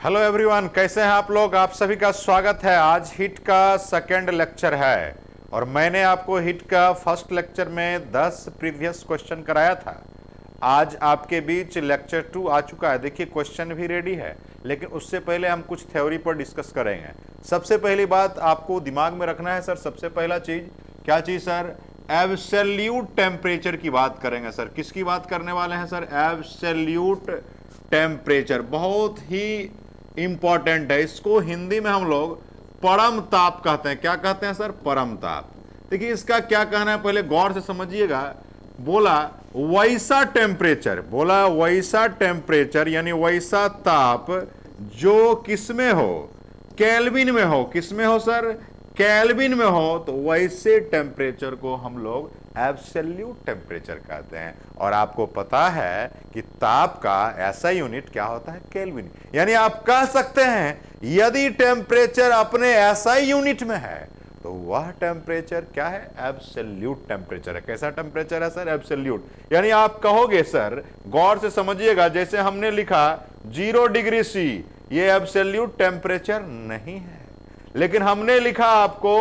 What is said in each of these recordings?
Hello everyone, कैसे हैं आप लोग। आप सभी का स्वागत है। आज हिट का सेकंड लेक्चर है और मैंने आपको हिट का फर्स्ट लेक्चर में 10 प्रीवियस क्वेश्चन कराया था। आज आपके बीच लेक्चर 2 आ चुका है। देखिए क्वेश्चन भी रेडी है, लेकिन उससे पहले हम कुछ थ्योरी पर डिस्कस करेंगे। सबसे पहली बात आपको दिमाग में रखना है सर, सबसे पहला चीज क्या चीज सर, एब्सोल्यूट टेम्परेचर की बात करेंगे सर। किसकी बात करने वाले हैं सर, एब्सोल्यूट टेम्परेचर। बहुत ही इंपॉर्टेंट है। इसको हिंदी में हम लोग परम ताप कहते हैं। क्या कहते हैं सर, परम ताप। देखिए इसका क्या कहना है, पहले गौर से समझिएगा। बोला वैसा टेम्परेचर, बोला वैसा टेम्परेचर यानी वैसा ताप जो किसमें हो, केल्विन में हो। किसमें हो सर, केल्विन में हो। तो वैसे टेम्परेचर को हम लोग एब्सोल्यूट टेम्परेचर कहते हैं। और आपको पता है कि ताप का ऐसा यूनिट क्या होता है, केल्विन। यानी आप कह सकते हैं यदि टेम्परेचर अपने एसआई यूनिट में है तो वह टेम्परेचर क्या है, एब्सोल्यूट टेम्परेचर है। कैसा टेम्परेचर है सर, एब्सोल्यूट। यानी आप कहोगे सर, गौर से समझिएगा, जैसे हमने लिखा 0 डिग्री सी, ये एब्सोल्यूट टेम्परेचर नहीं है। लेकिन हमने लिखा आपको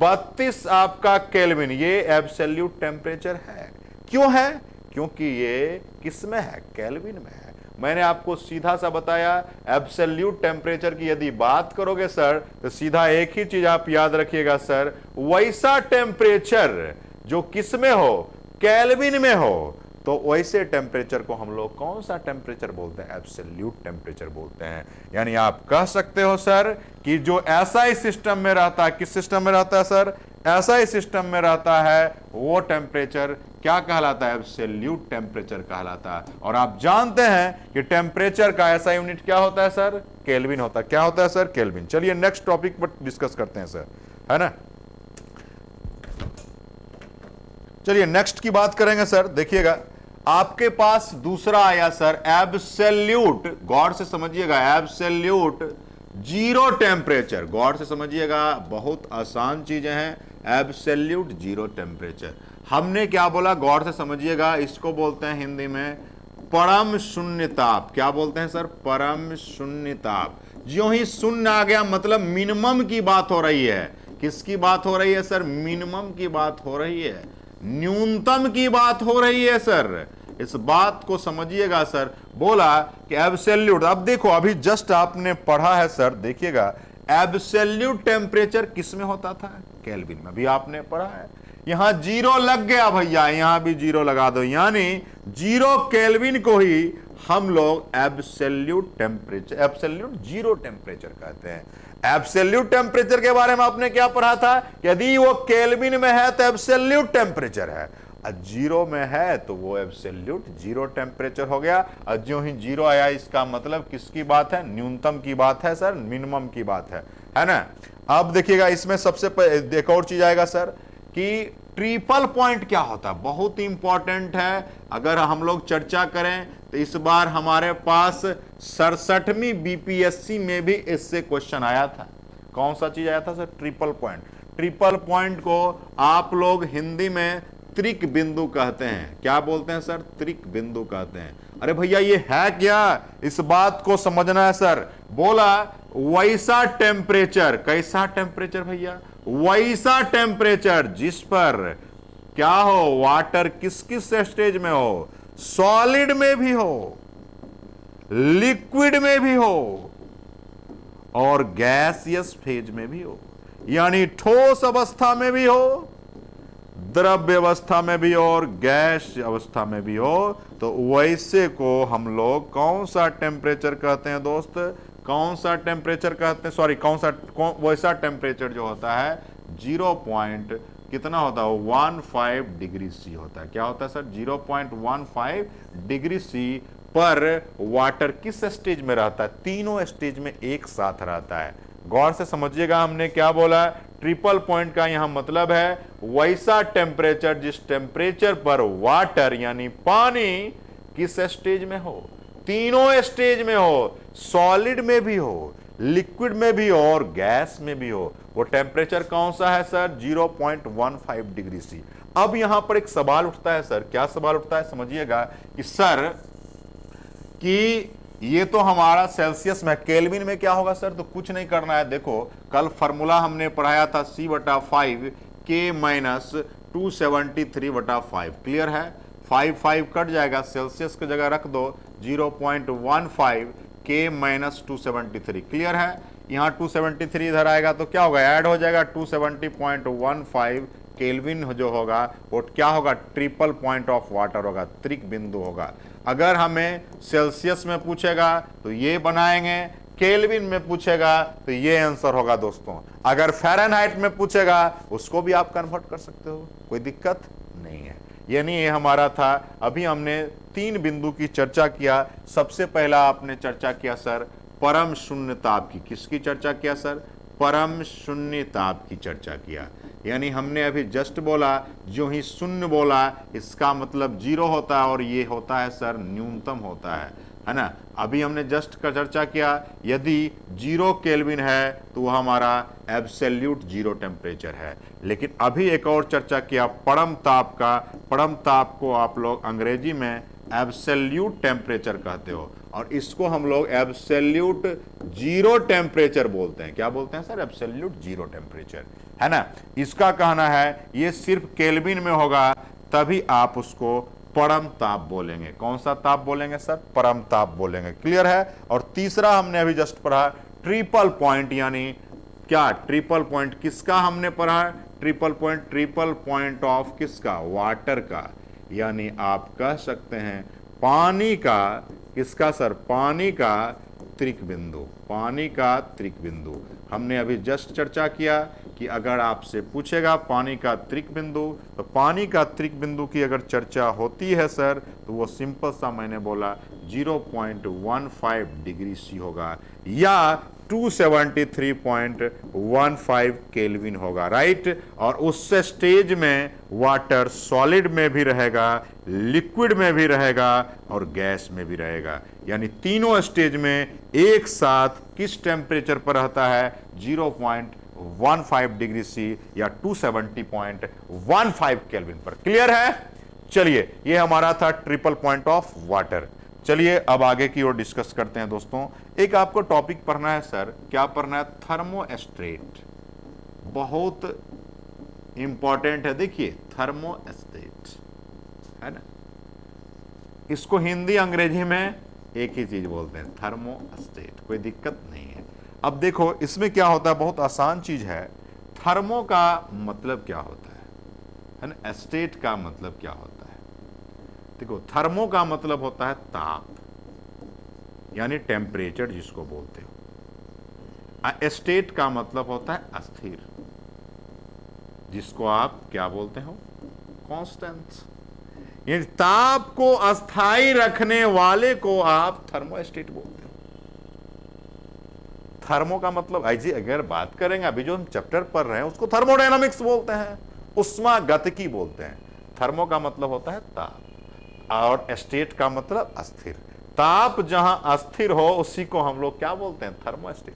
32 आपका केल्विन, ये एब्सोल्यूट टेम्परेचर है। क्यों है, क्योंकि ये किस में है, केल्विन में है। मैंने आपको सीधा सा बताया, एब्सोल्यूट टेम्परेचर की यदि बात करोगे सर तो सीधा एक ही चीज आप याद रखिएगा सर, वैसा टेम्परेचर जो किस में हो, केल्विन में हो। तो वैसे टेम्परेचर को हम लोग कौन सा टेम्परेचर बोलते हैं, एब्सोल्यूट टेम्परेचर बोलते हैं। यानी आप कह सकते हो सर कि जो एसआई सिस्टम में रहता है, किस सिस्टम में रहता है सर, एसआई सिस्टम में रहता है, वो टेम्परेचर क्या कहलाता है, एब्सोल्यूट टेम्परेचर कहलाता है। और आप जानते हैं कि टेम्परेचर का एसआई यूनिट क्या होता है सर, केल्विन होता है। क्या होता है सर, केल्विन। चलिए नेक्स्ट टॉपिक पर डिस्कस करते हैं सर, है ना। चलिए नेक्स्ट की बात करेंगे सर। देखिएगा आपके पास दूसरा आया सर, एब्सोल्यूट। गौर से समझिएगा, एब्सोल्यूट जीरो टेम्परेचर। गौर से समझिएगा, बहुत आसान चीजें हैं। एब्सोल्यूट जीरो टेम्परेचर हमने क्या बोला, गौर से समझिएगा। इसको बोलते हैं हिंदी में परम शून्य ताप। क्या बोलते हैं सर, परम शून्य ताप। ज्यों ही शून्य आ गया मतलब मिनिमम की बात हो रही है। किसकी बात हो रही है सर, मिनिमम की बात हो रही है, न्यूनतम की बात हो रही है सर। इस बात को समझिएगा सर। बोला कि एब्सोल्यूट, अब देखो अभी जस्ट आपने पढ़ा है सर, देखिएगा एब्सोल्यूट टेम्परेचर किस में होता था, केल्विन में। भी आपने पढ़ा है। यहां जीरो लग गया भैया, यहां भी जीरो लगा दो। यानी 0 केल्विन को ही हम लोग absolute temperature, absolute zero temperature कहते हैं। एब्सोल्यूट टेम्परेचर के बारे में आपने क्या पढ़ा था, यदि वो केल्विन में है तो एब्सोल्यूट टेम्परेचर है, और जीरो में है तो वो एब्सोल्यूट जीरो टेम्परेचर हो गया। और जो ही जीरो आया इसका मतलब किसकी बात है, न्यूनतम की बात है सर, मिनिमम की बात है ना। अब देखिएगा इसमें सबसे एक और चीज आएगा सर कि ट्रिपल पॉइंट क्या होता है, बहुत इंपॉर्टेंट है। अगर हम लोग चर्चा करें तो इस बार हमारे पास 67वीं बीपीएससी में भी इससे क्वेश्चन आया था। कौन सा चीज आया था sir, triple point. Triple point को आप लोग हिंदी में त्रिक बिंदु कहते हैं। क्या बोलते हैं सर, त्रिक बिंदु कहते हैं। अरे भैया ये है क्या, इस बात को समझना है सर। बोला वैसा टेम्परेचर, कैसा टेम्परेचर भैया, वैसा टेम्परेचर जिस पर क्या हो, वाटर किस किस स्टेज में हो, सॉलिड में भी हो, लिक्विड में भी हो और गैसियस फेज में भी हो। यानी ठोस अवस्था में भी हो, द्रव्य अवस्था में भी हो और गैस अवस्था में भी हो। तो वैसे को हम लोग कौन सा टेम्परेचर कहते हैं दोस्त, कौन सा टेम्परेचर कहते हैं, सॉरी वैसा टेम्परेचर जो होता है 0 पॉइंट कितना होता है, 15 डिग्री सी होता है। क्या होता है सर, 0.15 डिग्री सी पर वाटर किस स्टेज में रहता है, तीनों स्टेज में एक साथ रहता है। गौर से समझिएगा हमने क्या बोला, ट्रिपल पॉइंट का यहां मतलब है वैसा टेम्परेचर जिस टेम्परेचर पर वाटर यानी पानी किस स्टेज में हो, तीनों स्टेज में हो, सॉलिड में भी हो, लिक्विड में भी हो और गैस में भी हो। वो टेम्परेचर कौन सा है सर, 0.15 डिग्री सी। अब यहां पर एक सवाल उठता है सर, क्या सवाल उठता है समझिएगा कि सर कि ये तो हमारा सेल्सियस में, केल्विन में क्या होगा सर? तो कुछ नहीं करना है। देखो कल फॉर्मूला हमने पढ़ाया था C/5 K माइनस 273/5। क्लियर है? 5 कट जाएगा, सेल्सियस की जगह रख दो 0.15 K माइनस 273। क्लियर है? यहाँ 273 इधर आएगा तो क्या होगा? ऐड हो जाएगा 270.15 केल्विन जो होगा वो क्या होगा? ट्रिपल पॉइंट ऑफ वाटर होगा, त्रिक बिंदु होगा। अगर हमें सेल्सियस में पूछेगा तो ये बनाएंगे, केल्विन में पूछेगा तो ये आंसर होगा दोस्तों। अगर फ़ारेनहाइट में पूछेगा उसको भी आप कन्वर्ट कर सकते हो, कोई दिक्कत नहीं है। यानी ये हमारा था। अभी हमने 3 बिंदु की चर्चा किया। सबसे पहला आपने चर्चा किया सर परम शून्य ताप की। किसकी चर्चा किया सर? परम शून्य ताप की चर्चा किया। यानी हमने अभी जस्ट बोला, जो ही शून्य बोला इसका मतलब 0 होता है और ये होता है सर न्यूनतम होता है ना। अभी हमने जस्ट का चर्चा किया, यदि 0 केल्विन है तो वह हमारा एब्सोल्यूट 0 टेम्परेचर है। लेकिन अभी एक और चर्चा किया परम ताप का। परम ताप को आप लोग अंग्रेजी में एब्सोल्यूट टेम्परेचर कहते हो और इसको हम लोग एब्सोल्यूट 0 टेम्परेचर बोलते हैं। क्या बोलते हैं सर? एब्सोल्यूट 0 टेम्परेचर, है ना। इसका कहना है ये सिर्फ केल्विन में होगा, तभी आप उसको परम ताप बोलेंगे। कौन सा ताप बोलेंगे सर? परम ताप बोलेंगे। क्लियर है? और तीसरा हमने अभी जस्ट पढ़ा ट्रिपल पॉइंट। यानी क्या? ट्रिपल पॉइंट किसका हमने पढ़ा? ट्रिपल पॉइंट ऑफ किसका? वाटर का। यानी आप कह सकते हैं पानी का, किसका सर? पानी का त्रिक बिंदु। पानी का त्रिक बिंदु हमने अभी जस्ट चर्चा किया कि अगर आपसे पूछेगा पानी का त्रिक बिंदु, तो पानी का त्रिक बिंदु की अगर चर्चा होती है सर तो वो सिंपल सा मैंने बोला 0.15 डिग्री सी होगा या 273.15 केल्विन होगा, राइट। और उससे स्टेज में वाटर सॉलिड में भी रहेगा, लिक्विड में भी रहेगा और गैस में भी रहेगा। यानी तीनों स्टेज में एक साथ किस टेम्परेचर पर रहता है? 0.15 डिग्री सी या 270.15 केल्विन पर। क्लियर है? चलिए ये हमारा था ट्रिपल पॉइंट ऑफ वाटर। चलिए अब आगे की ओर डिस्कस करते हैं दोस्तों। एक आपको टॉपिक पढ़ना है सर। क्या पढ़ना है? थर्मोस्टेट। बहुत इंपॉर्टेंट है। देखिए थर्मोस्टेट, है ना। इसको हिंदी अंग्रेजी में एक ही चीज बोलते हैं, थर्मोस्टेट। कोई दिक्कत नहीं है। अब देखो इसमें क्या होता है, बहुत आसान चीज है। थर्मो का मतलब क्या होता है ना। स्टेट का मतलब क्या होता है? देखो थर्मो का मतलब होता है ताप, यानी टेम्परेचर जिसको बोलते हो। स्टेट का मतलब होता है अस्थिर, जिसको आप क्या बोलते हो? कांस्टेंट। यानी ताप को अस्थाई रखने वाले को आप थर्मोस्टेट बोलते हो। थर्मो का मतलब ऐसी अगर बात करेंगे, अभी जो हम चैप्टर पढ़ रहे हैं उसको थर्मोडायनामिक्स बोलते हैं, उष्मागतिकी बोलते हैं। थर्मो का मतलब होता है ताप और स्टेट का मतलब अस्थिर। ताप जहां अस्थिर हो उसी को हम लोग क्या बोलते हैं? थर्मोस्टेट।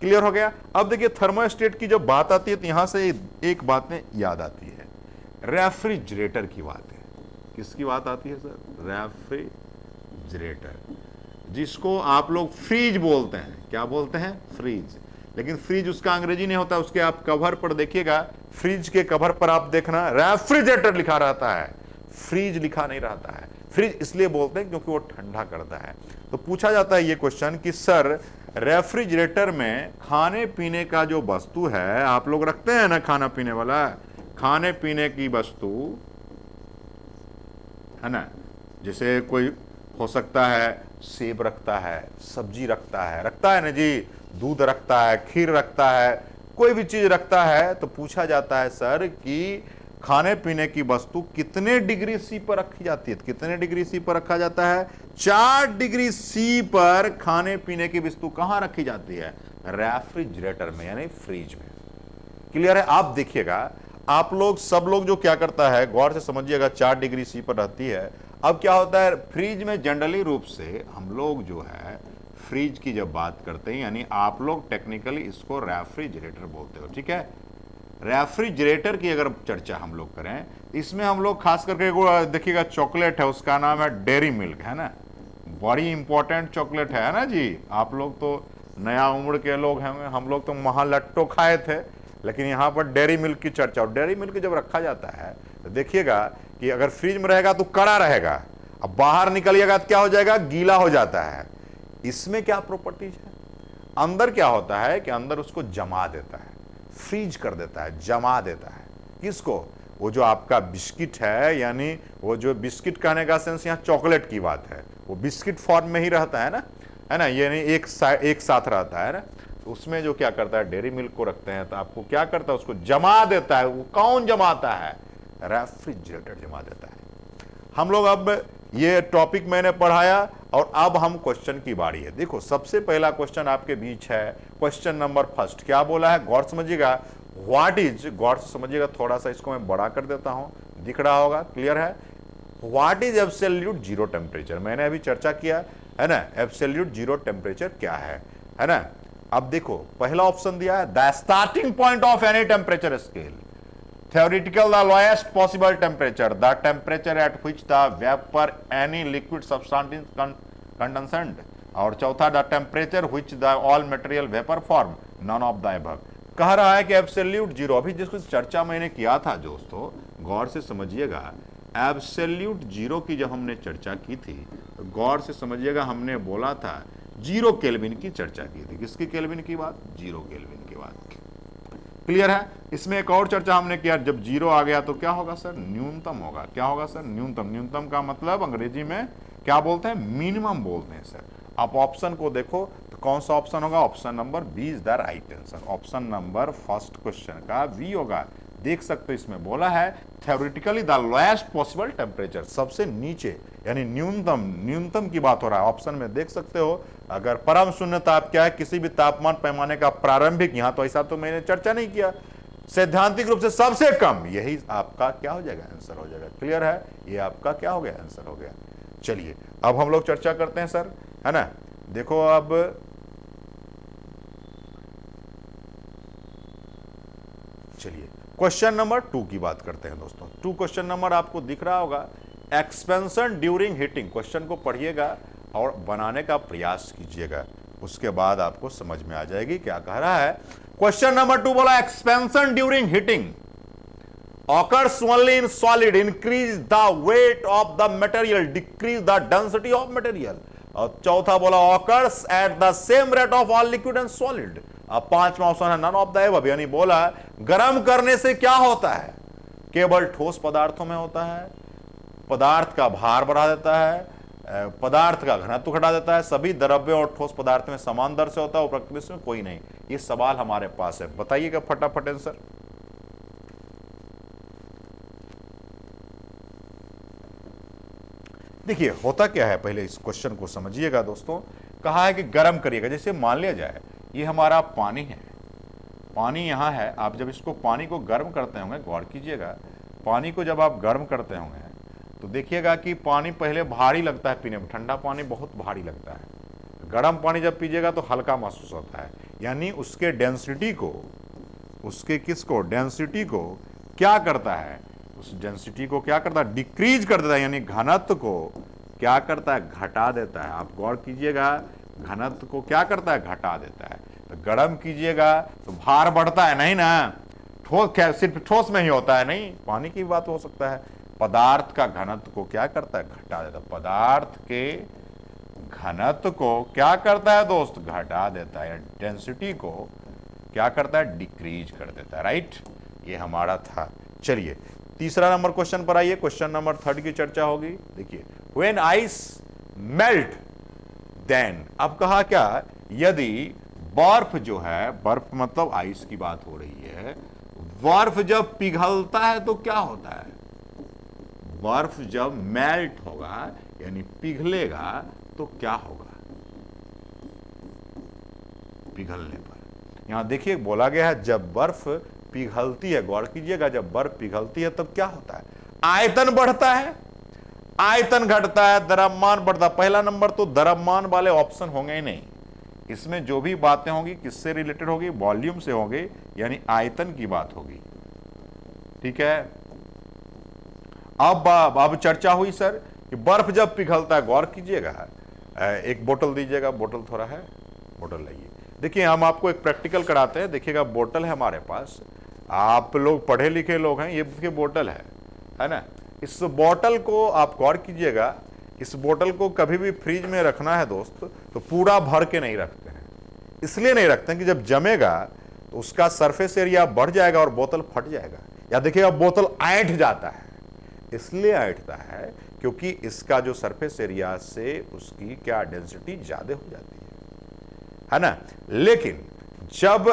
क्लियर हो गया? अब देखिए थर्मोस्टेट की जब बात आती है तो यहां से एक बात में याद आती है, रेफ्रिजरेटर की बात है। किसकी बात आती है सर? रेफ्रिजरेटर, जिसको आप लोग फ्रीज बोलते हैं। क्या बोलते हैं? फ्रीज। लेकिन फ्रीज उसका अंग्रेजी नहीं होता। उसके आप कवर पर देखिएगा, फ्रिज के कवर पर आप देखना रेफ्रिजरेटर लिखा रहता है, फ्रीज लिखा नहीं रहता है। फ्रिज इसलिए बोलते हैं क्योंकि वो ठंडा करता है। तो पूछा जाता है ये क्वेश्चन कि सर रेफ्रिजरेटर में खाने पीने का जो वस्तु है, आप लोग रखते हैं ना खाना पीने वाला, खाने पीने की वस्तु, है ना। जैसे कोई हो सकता है सेब रखता है, सब्जी रखता है ना जी, दूध रखता है, खीर रखता है, कोई भी चीज रखता है। तो पूछा जाता है सर कि खाने पीने की वस्तु कितने डिग्री सी पर रखी जाती है? कितने डिग्री सी पर रखा जाता है? 4 डिग्री सी पर खाने पीने की वस्तु कहां रखी जाती है? रेफ्रिजरेटर में, यानी फ्रिज में। क्लियर है? आप देखिएगा, आप लोग सब लोग जो क्या करता है, गौर से समझिएगा, 4 डिग्री सी पर रहती है। अब क्या होता है फ्रिज में, जनरली रूप से हम लोग जो है फ्रिज की जब बात करते हैं, यानी आप लोग टेक्निकली इसको रेफ्रिजरेटर बोलते हो, ठीक है। रेफ्रिजरेटर की अगर चर्चा हम लोग करें, इसमें हम लोग खास करके देखिएगा चॉकलेट है, उसका नाम है डेयरी मिल्क, है ना। बड़ी इंपॉर्टेंट चॉकलेट है ना जी। आप लोग तो नया उम्र के लोग हैं, हम लोग तो महालट्टो खाए थे, लेकिन यहाँ पर डेयरी मिल्क की चर्चा। और डेयरी मिल्क जब रखा जाता है तो देखिएगा कि अगर फ्रिज में रहेगा तो कड़ा रहेगा, अब बाहर निकलिएगा तो क्या हो जाएगा, गीला हो जाता है। इसमें क्या प्रॉपर्टीज है, अंदर क्या होता है कि अंदर उसको जमा देता है, फ्रीज कर देता है, जमा देता है। किसको, वो जो आपका बिस्किट है, यानी वो जो बिस्किट कहने का सेंस यहाँ चॉकलेट की बात है, वो बिस्किट फॉर्म में ही रहता है ना, ये नहीं एक साथ रहता है ना। तो उसमें जो क्या करता है, डेयरी मिल्क को रखते हैं तो आपको क्या करता है, उसको जमा देता है। वो कौन जमाता है, रेफ्रिजरेटर जमा देता है। हम लोग अब ये टॉपिक मैंने पढ़ाया और अब हम क्वेश्चन की बारी है। देखो सबसे पहला क्वेश्चन आपके बीच है, क्वेश्चन नंबर फर्स्ट। क्या बोला है, गौर समझिएगा, व्हाट इज, गौर से समझिएगा, थोड़ा सा इसको मैं बड़ा कर देता हूं, दिख रहा होगा, क्लियर है। What is absolute zero temperature, मैंने अभी चर्चा किया है ना, एब्सोल्यूट जीरो टेम्परेचर क्या है ना। अब देखो पहला ऑप्शन दिया है, the starting point of any temperature scale, theoretical the lowest possible temperature, the temperature at which the vapor any liquid substance is condensed, और चौथा the temperature which the all material vapor form, none of the above। कह रहा है कि absolute zero, अभी जिसको चर्चा मैंने किया था दोस्तों, गौर से समझिएगा, एब्सोल्यूट जीरो की जब हमने चर्चा की थी तो गौर से समझिएगा, हमने बोला था जीरो केल्विन की चर्चा की थी। किसकी केल्विन की बात, जीरो केल्विन की बात, क्लियर है। इसमें एक और चर्चा हमने किया, जब जीरो आ गया तो क्या होगा सर, न्यूनतम होगा। क्या होगा सर, न्यूनतम। न्यूनतम का मतलब अंग्रेजी में क्या बोलते हैं, मिनिमम बोलते हैं सर। आप ऑप्शन को देखो तो कौन सा ऑप्शन होगा, option number B is the right answer. Option number first question का बी होगा। देख सकते हो इसमें बोला है theoretically the lowest possible temperature, सबसे नीचे यानी न्यूनतम, न्यूनतम की बात हो रहा है। ऑप्शन में देख सकते हो, अगर परम शून्य ताप क्या है, किसी भी तापमान पैमाने का प्रारंभिक, यहां तो ऐसा तो मैंने चर्चा नहीं किया, सैद्धांतिक रूप से सबसे कम, यही आपका क्या हो जाएगा, आंसर हो जाएगा। क्लियर है, ये आपका क्या हो गया, आंसर हो गया। चलिए अब हम लोग चर्चा करते हैं सर, है ना। देखो अब चलिए क्वेश्चन नंबर 2 की बात करते हैं दोस्तों। 2 क्वेश्चन नंबर आपको दिख रहा होगा, एक्सपेंशन ड्यूरिंग हीटिंग। क्वेश्चन को पढ़िएगा और बनाने का प्रयास कीजिएगा, उसके बाद आपको समझ में आ जाएगी क्या कह रहा है। क्वेश्चन नंबर 2 बोला, expansion during heating occurs only in solid, increase the weight of the material, decrease the density of material। और चौथा बोला, occurs at the same rate of all liquid and solid। अब पांचवा ऑप्शन है none of the above, यानी बोला गर्म करने से क्या होता है, केवल ठोस पदार्थों में होता है, पदार्थ का भार बढ़ा देता है, पदार्थ का घनत्व घटा देता है, सभी द्रव्य और ठोस पदार्थ में समान दर से होता है, प्रकृति में कोई नहीं। ये सवाल हमारे पास है, बताइएगा फटाफट आंसर। देखिए होता क्या है, पहले इस क्वेश्चन को समझिएगा दोस्तों। कहा है कि गर्म करिएगा, जैसे मान लिया जाए ये हमारा पानी है, पानी यहाँ है, आप जब इसको पानी को गर्म करते होंगे, गौर कीजिएगा, पानी को जब आप गर्म करते होंगे तो देखिएगा कि पानी पहले भारी लगता है पीने में, ठंडा पानी बहुत भारी लगता है, गर्म पानी जब पीजिएगा तो हल्का महसूस होता है। यानी उसके डेंसिटी को, उसके किसको, डेंसिटी को क्या करता है, उस डेंसिटी को क्या करता है, डिक्रीज कर देता है, यानी घनत्व को क्या करता है, घटा देता है। आप गौर कीजिएगा, घनत्व को क्या करता है, घटा देता है। तो गर्म कीजिएगा तो भार बढ़ता है, नहीं ना, ठोस क्या सिर्फ ठोस में ही होता है, नहीं, पानी की बात हो सकता है। पदार्थ का घनत्व को क्या करता है, घटा देता है, पदार्थ के घनत्व को क्या करता है दोस्त, घटा देता है, डेंसिटी को क्या करता है, डिक्रीज कर देता है, राइट। ये हमारा था। चलिए तीसरा नंबर क्वेश्चन पर आइए, क्वेश्चन नंबर 3 की चर्चा होगी। देखिए, व्हेन आइस मेल्ट देन, अब कहा क्या, यदि बर्फ जो है, बर्फ मतलब आइस की बात हो रही है, बर्फ जब पिघलता है तो क्या होता है, बर्फ जब मेल्ट होगा यानी पिघलेगा तो क्या होगा, पिघलने पर। यहां देखिए बोला गया है जब बर्फ पिघलती है, गौर कीजिएगा, जब बर्फ पिघलती है तब क्या होता है, आयतन बढ़ता है, आयतन घटता है, द्रव्यमान बढ़ता है। पहला नंबर तो द्रव्यमान वाले ऑप्शन होंगे ही नहीं, इसमें जो भी बातें होंगी किससे रिलेटेड होगी, वॉल्यूम से होगी, यानी आयतन की बात होगी, ठीक है। अब चर्चा हुई सर कि बर्फ जब पिघलता है, गौर कीजिएगा, एक बोतल दीजिएगा, बोतल थोड़ा है, बोतल लाइए। देखिए हम आपको एक प्रैक्टिकल कराते हैं। देखिएगा बोतल है हमारे पास, आप लोग पढ़े लिखे लोग हैं, ये देखिए बोतल है ना। इस बोतल को आप गौर कीजिएगा, इस बोतल को कभी भी फ्रिज में रखना है दोस्त तो पूरा भर के नहीं रखते हैं। इसलिए नहीं रखते हैं कि जब जमेगा तो उसका सरफेस एरिया बढ़ जाएगा और बोतल फट जाएगा, या देखिएगा बोतल ऐंठ जाता है। इसलिए ऐंठता है क्योंकि इसका जो सरफेस एरिया से उसकी क्या डेंसिटी ज्यादा हो जाती है ना। लेकिन जब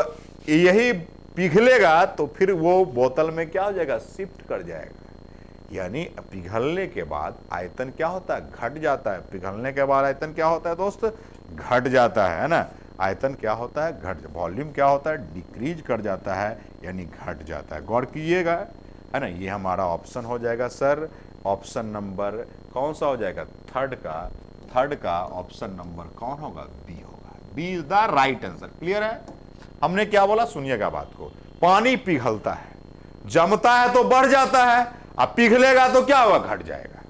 यही पिघलेगा तो फिर वो बोतल में क्या हो जाएगा, शिफ्ट कर जाएगा। यानी पिघलने के बाद आयतन क्या होता है, घट जाता है। पिघलने के बाद आयतन क्या होता है दोस्त, घट जाता है ना। आयतन क्या होता है, घट, वॉल्यूम क्या होता है, डिक्रीज कर जाता है, यानी घट जाता है। गौर कीजिएगा, है ना। ये हमारा ऑप्शन हो जाएगा सर, ऑप्शन नंबर कौन सा हो जाएगा, थर्ड का ऑप्शन नंबर कौन होगा, बी होगा। B is the right answer. Clear है। हमने क्या बोला, सुनिएगा बात को। पानी पिघलता है, जमता है तो बढ़ जाता है, अब पिघलेगा तो क्या होगा, घट जाएगा।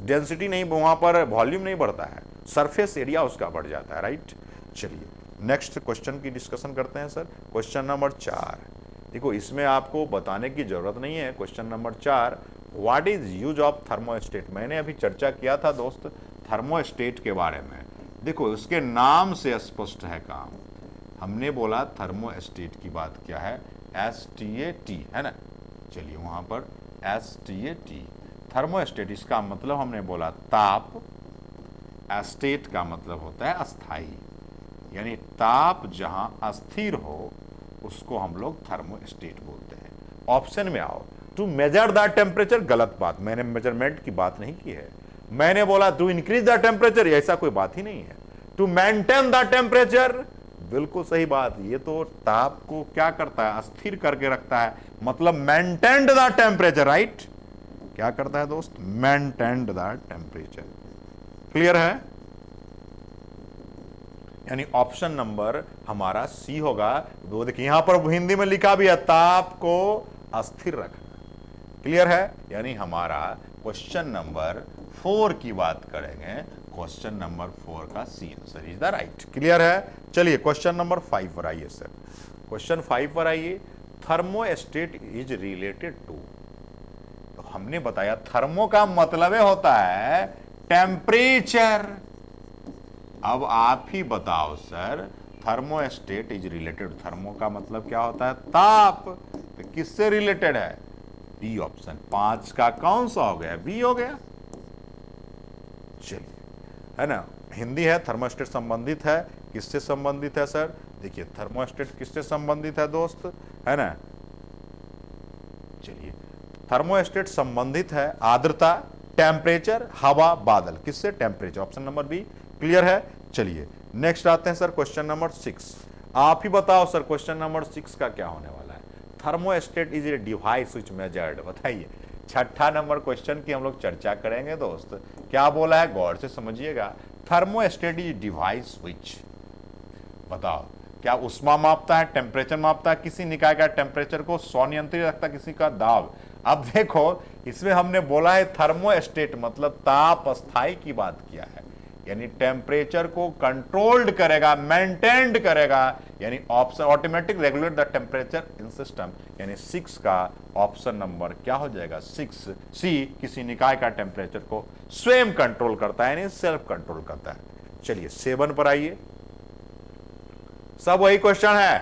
डेंसिटी नहीं, वहां पर वॉल्यूम नहीं बढ़ता है, सरफेस एरिया उसका बढ़ जाता है। राइट। चलिए नेक्स्ट क्वेश्चन की डिस्कशन करते हैं सर। Question number 4। देखो इसमें आपको बताने की जरूरत नहीं है। Question number 4, what is use of thermostat. मैंने अभी चर्चा किया था दोस्त थर्मोस्टेट के बारे में। देखो उसके नाम से स्पष्ट है काम। हमने बोला थर्मोस्टेट की बात क्या है, STAT, है ना। चलिए वहां पर STAT, थर्मोस्टेट, इसका मतलब हमने बोला ताप। स्टेट का मतलब होता है अस्थाई, यानी ताप जहां अस्थिर हो उसको हम लोग थर्मोस्टेट बोलते हैं। ऑप्शन में आओ, टू मेजर द टेम्परेचर, गलत बात, मैंने मेजरमेंट की बात नहीं की है। मैंने बोला टू इंक्रीज द टेम्परेचर, ऐसा कोई बात ही नहीं है। टू मेंटेन द टेम्परेचर, बिल्कुल सही बात। ये तो ताप को क्या करता है, अस्थिर करके रखता है, मतलब मेंटेन्ड द टेम्परेचर। राइट। क्या करता है दोस्त, मेंटेन्ड द टेम्परेचर। क्लियर है। यानी ऑप्शन नंबर हमारा सी होगा। दो देखिए यहां पर हिंदी में लिखा भी है, ताप को अस्थिर रखना। क्लियर है। यानी हमारा क्वेश्चन नंबर 4 की बात करेंगे, क्वेश्चन नंबर 4 का C answer is the right. Clear है। चलिए क्वेश्चन नंबर 5 पर आइए सर। क्वेश्चन 5 पर आइए, थर्मोस्टेट इज रिलेटेड टू। तो हमने बताया थर्मो का मतलब होता है टेम्परेचर। अब आप ही बताओ sir, thermostat is related, thermo का मतलब क्या होता है, ताप। तो किससे रिलेटेड है, बी ऑप्शन। 5 का कौन सा हो गया, बी हो गया। चलिए, है ना। हिंदी है, थर्मोस्टेट संबंधित है, किससे संबंधित है सर, देखिए थर्मोस्टेट किससे संबंधित है दोस्त, है ना। चलिए थर्मोस्टेट संबंधित है आर्द्रता, टेम्परेचर, हवा, बादल, किससे, temperature, option number B. Clear है। चलिए नेक्स्ट आते हैं सर क्वेश्चन नंबर 6। आप ही बताओ सर क्वेश्चन नंबर 6 का क्या होने वाला है। Thermostat is a device which measured, बताइए। छठा नंबर क्वेश्चन की हम लोग चर्चा करेंगे दोस्त। क्या बोला है, गौर से समझिएगा। थर्मोस्टेट इज डिवाइस व्हिच, बताओ, क्या उष्मा मापता है, टेम्परेचर मापता है, किसी निकाय का टेम्परेचर को स्वनियंत्रित रखता है, किसी का दाब। अब देखो इसमें हमने बोला है थर्मोस्टेट मतलब ताप अस्थाई की बात किया है, यानी टेम्परेचर को कंट्रोल्ड करेगा, मेंटेन्ड करेगा, यानी option automatic regulate the temperature in system, यानी 6 का ऑप्शन नंबर क्या हो जाएगा, 6 सी, किसी निकाय का टेम्परेचर को स्वयं कंट्रोल करता है, यानी सेल्फ कंट्रोल करता है। चलिए 7 पर आइए, सब वही क्वेश्चन है।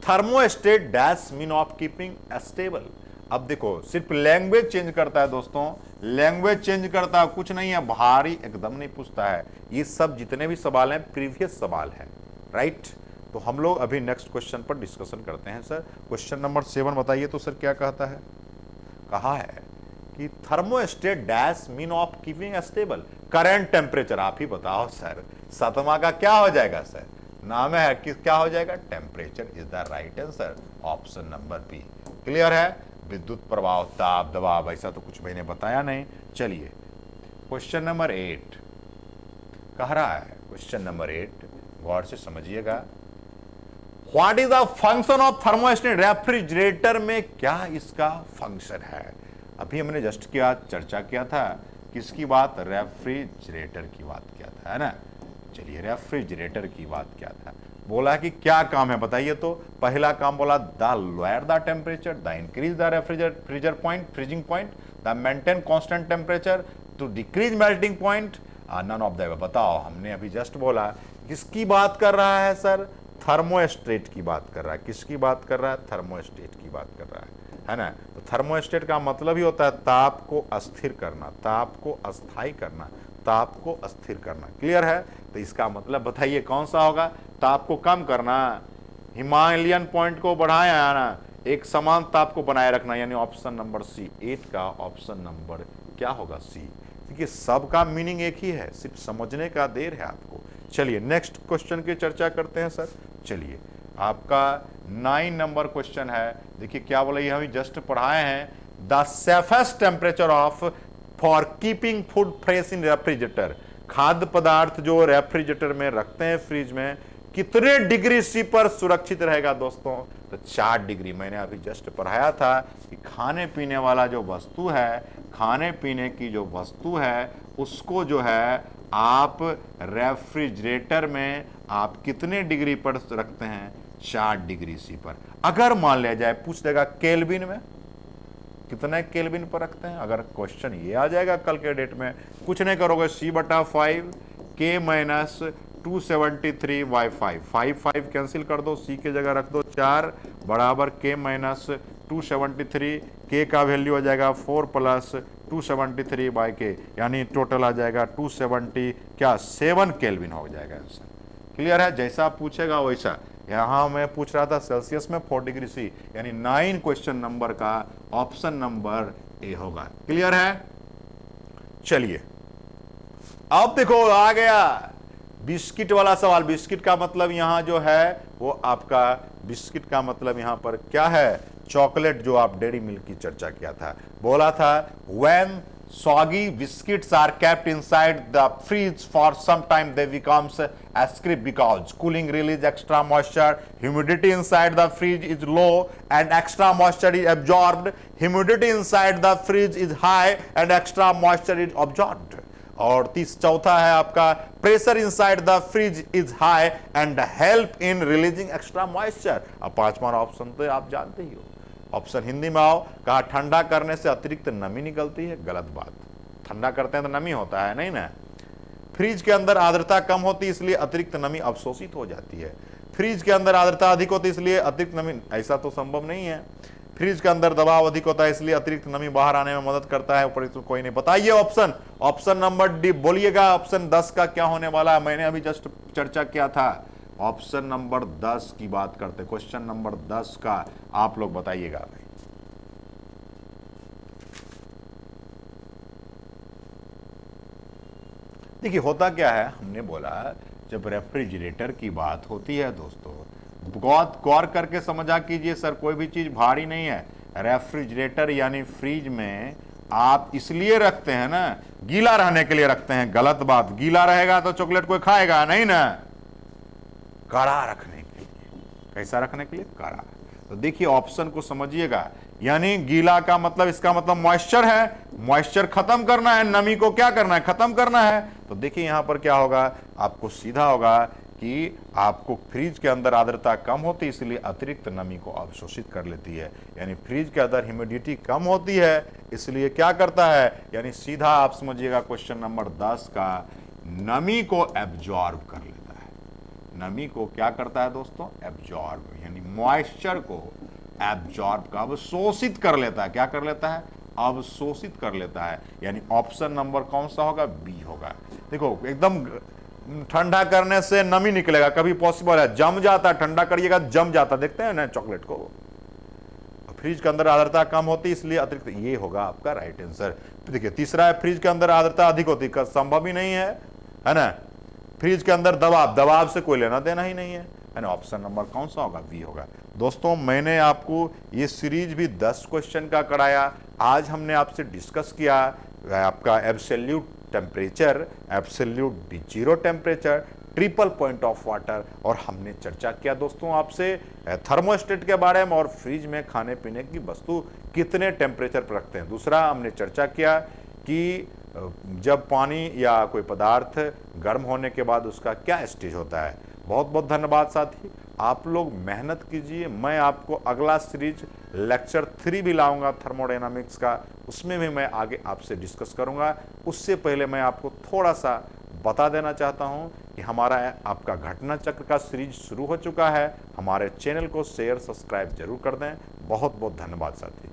Thermostat dash mean of keeping stable. अब देखो सिर्फ लैंग्वेज चेंज करता है दोस्तों, लैंग्वेज चेंज करता है, कुछ नहीं है, भारी एकदम नहीं पूछता है। ये सब जितने भी सवाल हैं प्रीवियस सवाल है। राइट। तो हम लोग अभी नेक्स्ट क्वेश्चन पर डिस्कशन करते हैं सर। क्वेश्चन नंबर 7 बताइए तो सर क्या कहता है, कहा है कि thermostat dash mean of keeping stable current temperature. आप ही बताओ सर, 7वां का क्या हो जाएगा सर, नाम है कि क्या हो जाएगा, temperature is the right answer, option number B. Clear है। विद्युत प्रवाह, ताप, दबाव, ऐसा तो कुछ मैंने बताया नहीं। चलिए क्वेश्चन नंबर 8 कह रहा है, क्वेश्चन नंबर 8 गौर से समझिएगा। What is the function of thermostat, refrigerator में क्या इसका फंक्शन है। अभी हमने जस्ट क्या चर्चा किया था, किसकी बात, रेफ्रिजरेटर की बात किया था, है ना। चलिए रेफ्रिजरेटर की बात क्या था, बोला कि क्या काम है बताइए। तो पहला काम बोला the lower the temperature, the increase the रेफ्रिजर point, freezing point, the maintain constant temperature, to decrease melting point, none of the. बताओ, हमने अभी जस्ट बोला किसकी बात कर रहा है सर, थर्मोस्टेट की बात कर रहा है। किसकी बात कर रहा है, थर्मोस्टेट की बात कर रहा है ना। तो थर्मोस्टेट का मतलब ही होता है ताप को अस्थिर करना, ताप को अस्थायी करना, ताप को अस्थिर करना। क्लियर है। तो इसका मतलब बताइए कौन सा होगा, ताप को कम करना, हिमालयन पॉइंट को बढ़ाया ना, एक समान ताप को बनाए रखना, यानी ऑप्शन नंबर सी। 8 का ऑप्शन नंबर क्या होगा, सी। देखिए सबका मीनिंग एक ही है, सिर्फ समझने का देर है आपको। चलिए नेक्स्ट क्वेश्चन की चर्चा करते हैं सर। चलिए आपका 9 नंबर क्वेश्चन है। देखिए क्या बोला, ये हम जस्ट पढ़ाए हैं, the safest temperature of for keeping food fresh in refrigerator. खाद्य पदार्थ जो रेफ्रिजरेटर में रखते हैं, फ्रिज में, कितने डिग्री सी पर सुरक्षित रहेगा दोस्तों। तो 4 डिग्री। मैंने अभी जस्ट पढ़ाया था कि खाने पीने वाला जो वस्तु है, खाने पीने की जो वस्तु है, उसको जो है आप रेफ्रिजरेटर में आप कितने डिग्री पर रखते हैं, 4 डिग्री सी पर। अगर मान लिया जाए पूछ देगा केल्विन में, कितने केल्विन पर रखते हैं। अगर क्वेश्चन ये आ जाएगा कल के डेट में, कुछ नहीं करोगे, C/5 K माइनस 273/5, 5 कैंसिल कर दो, सी के जगह रख दो 4 बराबर K माइनस 273, K का वैल्यू आ जाएगा 4 प्लस 273/K, यानी टोटल आ जाएगा 270 क्या 7 केल्विन हो जाएगा आंसर। क्लियर है। जैसा पूछेगा वैसा। यहां मैं पूछ रहा था सेल्सियस में 4 डिग्री सी, यानी 9 क्वेश्चन नंबर का ऑप्शन नंबर ए होगा। क्लियर है। चलिए अब देखो आ गया बिस्किट वाला सवाल। बिस्किट का मतलब यहां जो है वो आपका, बिस्किट का मतलब यहां पर क्या है, चॉकलेट, जो आप डेयरी मिल्क की चर्चा किया था। बोला था when soggy biscuits are kept inside the fridge for some time they becomes crisp because cooling release extra moisture, humidity inside the fridge is low and extra moisture is absorbed, humidity inside the fridge is high and extra moisture is absorbed। और चौथा है आपका pressure inside the fridge is high and help in releasing extra moisture. अब 5वां option तो आप जानते ही हो। ऑप्शन हिंदी में आओ, कहा ठंडा करने से अतिरिक्त नमी निकलती है। गलत बात, ठंडा करते हैं तो नमी होता है नहीं ना। फ्रिज के अंदर आर्द्रता कम होती है इसलिए अतिरिक्त नमी अवशोषित हो जाती है। फ्रिज के अंदर आर्द्रता अधिक होती है इसलिए अतिरिक्त नमी, ऐसा तो संभव नहीं है। फ्रिज के अंदर दबाव अधिक होता है इसलिए अतिरिक्त नमी बाहर आने में मदद करता है, ऊपर तो कोई नहीं। बताइए ऑप्शन, ऑप्शन नंबर डी बोलिएगा। ऑप्शन 10 का क्या होने वाला है, मैंने अभी जस्ट चर्चा किया था। ऑप्शन नंबर 10 की बात करते, क्वेश्चन नंबर 10 का आप लोग बताइएगा भाई। देखिए होता क्या है, हमने बोला जब रेफ्रिजरेटर की बात होती है दोस्तों, गौर करके समझा कीजिए सर, कोई भी चीज भारी नहीं है। रेफ्रिजरेटर यानी फ्रिज में आप इसलिए रखते हैं ना, गीला रहने के लिए रखते हैं। गलत बात, गीला रहेगा तो चॉकलेट कोई खाएगा नहीं ना, कड़ा रखने के लिए। कैसा रखने के लिए, कड़ा। तो देखिए ऑप्शन को समझिएगा, यानी गीला का मतलब, इसका मतलब मॉइस्चर है, मॉइस्चर खत्म करना है, नमी को क्या करना है, खत्म करना है। तो देखिए यहां पर क्या होगा, आपको सीधा होगा कि आपको फ्रिज के अंदर आर्द्रता कम होती है इसलिए अतिरिक्त नमी को अवशोषित कर लेती है, यानी फ्रिज के अंदर ह्यूमिडिटी कम होती है इसलिए क्या करता है, यानी सीधा आप समझिएगा क्वेश्चन नंबर 10 का, नमी को एब्जॉर्ब कर लेता है। नमी को क्या करता है दोस्तों, एब्जॉर्ब, यानी मॉइस्चर को एब्जॉर्ब का अवशोषित कर लेता है। क्या कर लेता है, अवशोषित कर लेता है। यानी ऑप्शन नंबर कौन सा होगा, बी होगा। देखो एकदम ठंडा करने से नमी निकलेगा, कभी पॉसिबल है, जम जाता है, ठंडा करिएगा जम जाता, देखते हैं ना चॉकलेट को। फ्रिज के अंदर आर्द्रता कम होती है इसलिए अतिरिक्त, ये होगा आपका राइट आंसर। देखिए तीसरा है, फ्रिज के अंदर आर्द्रता अधिक होती है, संभव ही नहीं है ना। फ्रिज के अंदर दबाव, दबाव से कोई लेना देना ही नहीं है ना। ऑप्शन नंबर कौन सा होगा, बी होगा। दोस्तों मैंने आपको ये सीरीज भी 10 क्वेश्चन का कराया। आज हमने आपसे डिस्कस किया आपका absolute temperature, absolute zero temperature, triple point of water, और हमने चर्चा किया दोस्तों आपसे थर्मोस्टेट के बारे में और फ्रिज में खाने पीने की वस्तु कितने टेम्परेचर पर रखते हैं। दूसरा हमने चर्चा किया कि जब पानी या कोई पदार्थ गर्म होने के बाद उसका क्या स्टेज होता है। बहुत बहुत धन्यवाद साथी, आप लोग मेहनत कीजिए। मैं आपको अगला सीरीज लेक्चर 3 भी लाऊंगा थर्मोडायनामिक्स का, उसमें भी मैं आगे आपसे डिस्कस करूंगा। उससे पहले मैं आपको थोड़ा सा बता देना चाहता हूं कि हमारा आपका घटना चक्र का सीरीज शुरू हो चुका है। हमारे चैनल को शेयर सब्सक्राइब जरूर कर दें। बहुत बहुत धन्यवाद साथी।